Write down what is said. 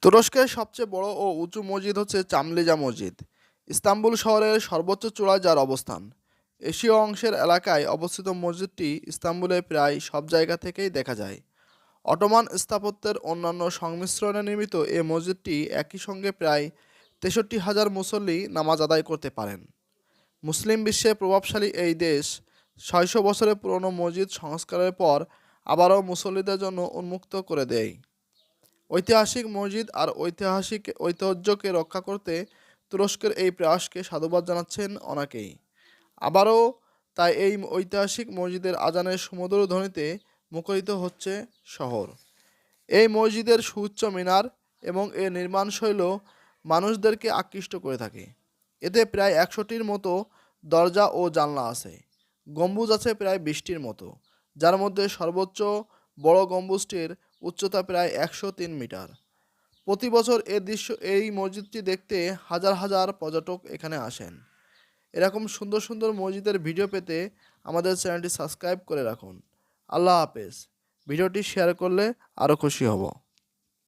তুরস্কের সবচেয়ে বড় ও উঁচু মসজিদ হচ্ছে চামলিজা মসজিদ। ইস্তাম্বুল শহরের সর্বোচ্চ চূড়ায় যার অবস্থান। এশীয় অংশের এলাকায় অবস্থিত মসজিদটি ইস্তাম্বুলে প্রায় সব জায়গা থেকেই দেখা যায়। অটোমান স্থাপত্যের অন্যান্য সংমিশ্রণে নির্মিত এ মসজিদটি একই সঙ্গে প্রায় ৬৩,০০০ মুসল্লি নামাজ আদায় করতে পারেন। মুসলিম বিশ্বে প্রভাবশালী এই দেশ ৬০০ বছরের পুরনো মসজিদ সংস্কারের পর আবারও মুসল্লিদের জন্য উন্মুক্ত করে দেয়। ঐতিহাসিক মসজিদ আর ঐতিহাসিক ঐতিহ্যকে রক্ষা করতে তুরস্কের এই প্রয়াসকে সাধুবাদ জানাচ্ছেন অনেকেই। আবারও তাই এই ঐতিহাসিক মসজিদের আজানের সুমধুর ধ্বনিতে মুখরিত হচ্ছে শহর। এই মসজিদের সুউচ্চ মিনার এবং এর নির্মাণশৈল মানুষদেরকে আকৃষ্ট করে থাকে। এতে প্রায় ১০০টির মতো দরজা ও জানলা আছে। গম্বুজ আছে প্রায় ২০টির মতো, যার মধ্যে সর্বোচ্চ বড় গম্বুজটির উচ্চতা প্রায় ১০৩ মিটার। প্রতি বছর এই মসজিদটি দেখতে হাজার হাজার পর্যটক এখানে আসেন। এরকম সুন্দর সুন্দর মসজিদের ভিডিও পেতে আমাদের চ্যানেলটি সাবস্ক্রাইব করে রাখুন। আল্লাহ হাফেজ। ভিডিওটি শেয়ার করলে আরও খুশি হব।